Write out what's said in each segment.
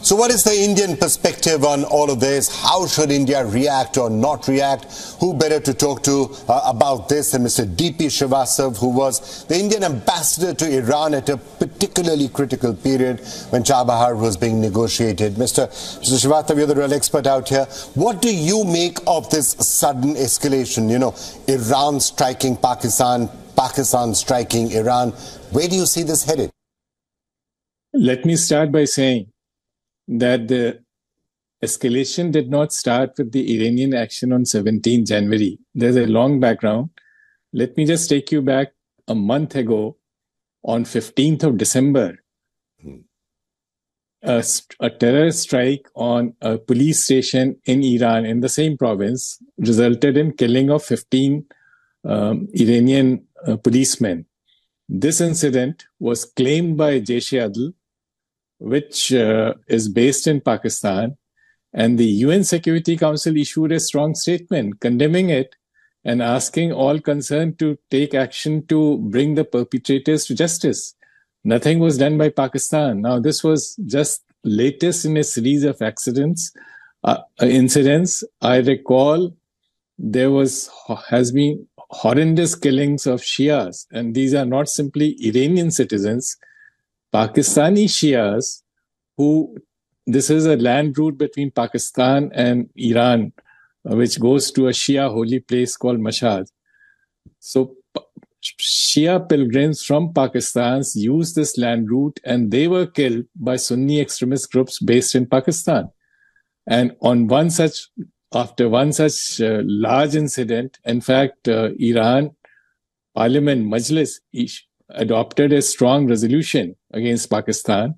So what is the Indian perspective on all of this? How should India react or not react? Who better to talk to about this than Mr. DP Srivastava, who was the Indian ambassador to Iran at a particularly critical period when Chabahar was being negotiated. Mr. Srivastava, you're the real expert out here. What do you make of this sudden escalation? You know, Iran striking Pakistan, Pakistan striking Iran. Where do you see this headed? Let me start by saying that the escalation did not start with the Iranian action on 17 January. There's a long background. Let me just take you back a month ago on 15th of December. A terror strike on a police station in Iran in the same province resulted in killing of 15 Iranian policemen. This incident was claimed by Jaish-e-Adl, which is based in Pakistan, and the UN Security Council issued a strong statement condemning it and asking all concerned to take action to bring the perpetrators to justice. Nothing was done by Pakistan. Now, this was just latest in a series of incidents. I recall there has been horrendous killings of Shias, and these are not simply Iranian citizens. Pakistani Shias, this is a land route between Pakistan and Iran, which goes to a Shia holy place called Mashhad. So Shia pilgrims from Pakistan used this land route, and they were killed by Sunni extremist groups based in Pakistan. And after one such large incident, in fact, Iran Parliament Majlis adopted a strong resolution against Pakistan,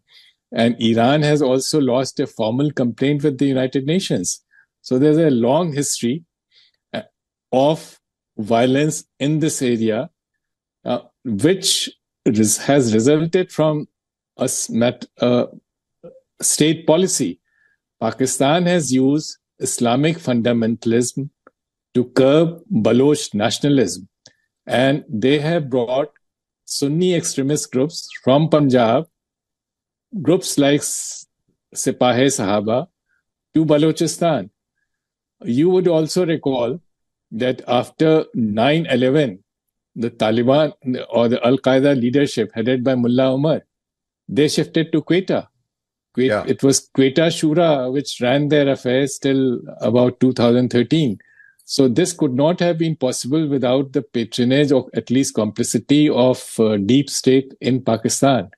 and Iran has also lodged a formal complaint with the United Nations. So there's a long history of violence in this area, which has resulted from a state policy. Pakistan has used Islamic fundamentalism to curb Baloch nationalism, and they have brought Sunni extremist groups from Punjab, groups like Sipah-e-Sahaba, to Balochistan. You would also recall that after 9/11, the Taliban or the Al-Qaeda leadership headed by Mullah Omar, they shifted to Quetta. It was Quetta Shura which ran their affairs till about 2013. So this could not have been possible without the patronage or at least complicity of deep state in Pakistan.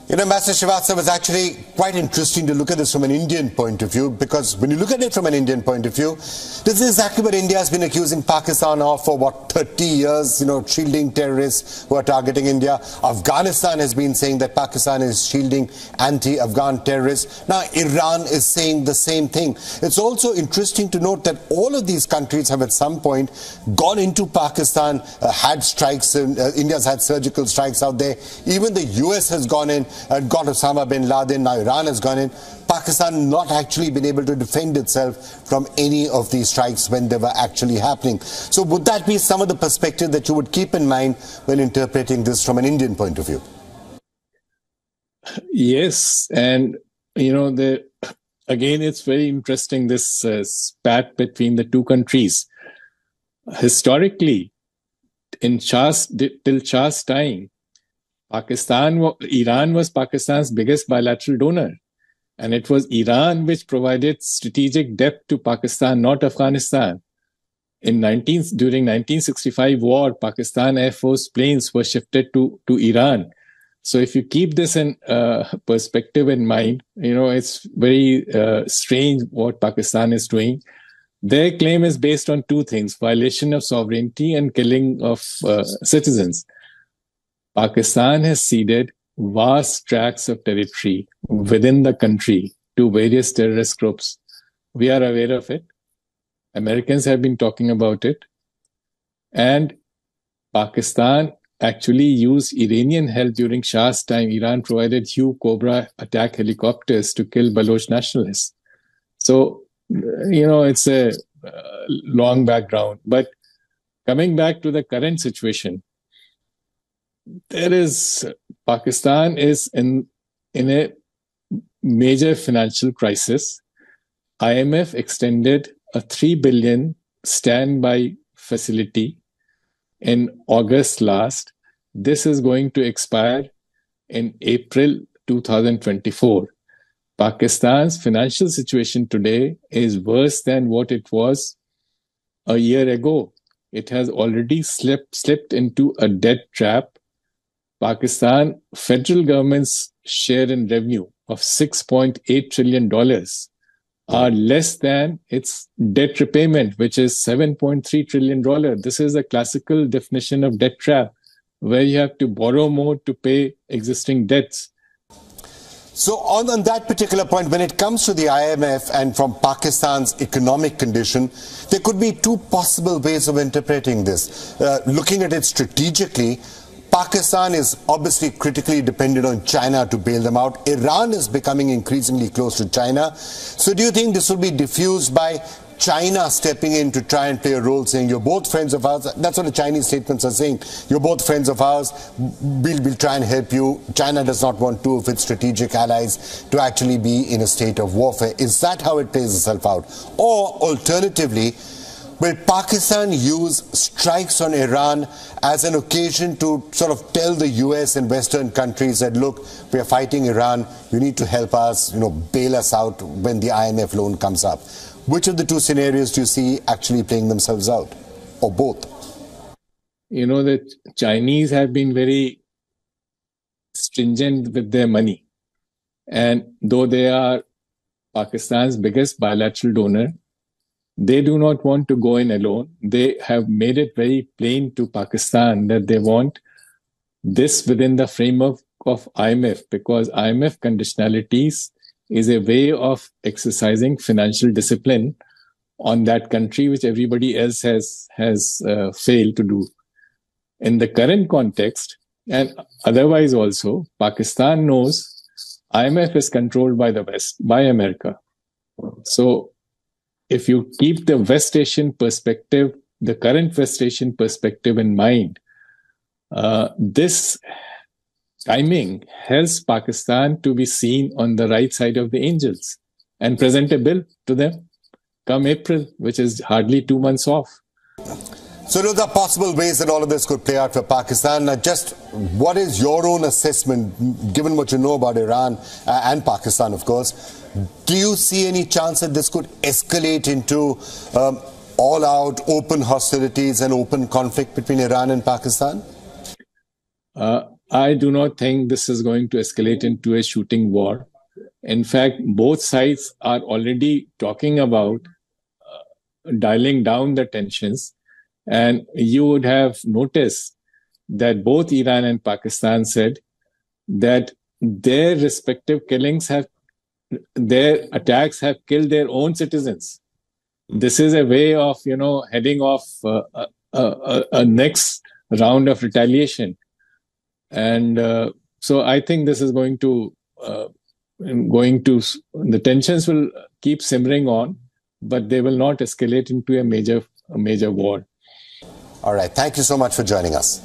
You know, Master Srivastava, was actually quite interesting to look at this from an Indian point of view, because when you look at it from an Indian point of view, this is exactly what India has been accusing Pakistan of for, 30 years, you know, shielding terrorists who are targeting India. Afghanistan has been saying that Pakistan is shielding anti-Afghan terrorists. Now, Iran is saying the same thing. It's also interesting to note that all of these countries have at some point gone into Pakistan, had strikes, India's had surgical strikes out there. Even the US has gone in and got Osama bin Laden. Now Iran has gone in. Pakistan not actually been able to defend itself from any of these strikes when they were actually happening. So would that be some of the perspective that you would keep in mind when interpreting this from an Indian point of view? Yes, and you know, again, it's very interesting, this spat between the two countries. Historically, till Shah's time, Iran was Pakistan's biggest bilateral donor, and it was Iran which provided strategic depth to Pakistan, not Afghanistan. During 1965 war, Pakistan Air Force planes were shifted to Iran. So if you keep this in perspective in mind, you know, it's very strange what Pakistan is doing. Their claim is based on two things: violation of sovereignty and killing of citizens. Pakistan has ceded vast tracts of territory within the country to various terrorist groups. We are aware of it. Americans have been talking about it. And Pakistan actually used Iranian help during Shah's time. Iran provided Cobra attack helicopters to kill Baloch nationalists. So, you know, it's a long background. But coming back to the current situation, Pakistan is in a major financial crisis. IMF extended a $3 billion standby facility in August last. This is going to expire in April 2024. Pakistan's financial situation today is worse than what it was a year ago. It has already slipped into a debt trap. Pakistan federal government's share in revenue of $6.8 trillion are less than its debt repayment, which is $7.3 trillion. This is a classical definition of debt trap, where you have to borrow more to pay existing debts. So on that particular point, when it comes to the IMF and from Pakistan's economic condition, there could be two possible ways of interpreting this. Looking at it strategically, Pakistan is obviously critically dependent on China to bail them out. Iran is becoming increasingly close to China. So do you think this will be diffused by China stepping in to try and play a role, saying you're both friends of ours? That's what the Chinese statements are saying. You're both friends of ours. We'll try and help you. China does not want two of its strategic allies to actually be in a state of warfare. Is that how it plays itself out? Or alternatively, will Pakistan use strikes on Iran as an occasion to sort of tell the US and Western countries that, look, we are fighting Iran, you need to help us, bail us out when the IMF loan comes up? Which of the two scenarios do you see actually playing themselves out, or both? The Chinese have been very stringent with their money. And though they are Pakistan's biggest bilateral donor, they do not want to go in alone. They have made it very plain to Pakistan that they want this within the framework of IMF, because IMF conditionalities is a way of exercising financial discipline on that country, which everybody else has failed to do. In the current context, and otherwise also, Pakistan knows IMF is controlled by the West, by America. So if you keep the West Asian perspective, the current West Asian perspective in mind, this timing helps Pakistan to be seen on the right side of the angels and present a bill to them come April, which is hardly 2 months off. So those are possible ways that all of this could play out for Pakistan. Now, just what is your own assessment, given what you know about Iran and Pakistan, of course? Do you see any chance that this could escalate into all-out open hostilities and open conflict between Iran and Pakistan? I do not think this is going to escalate into a shooting war. In fact, both sides are already talking about dialing down the tensions. And you would have noticed that both Iran and Pakistan said that their respective their attacks have killed their own citizens. This is a way of, heading off a next round of retaliation. And so I think this is the tensions will keep simmering on, but they will not escalate into a major war. All right. Thank you so much for joining us.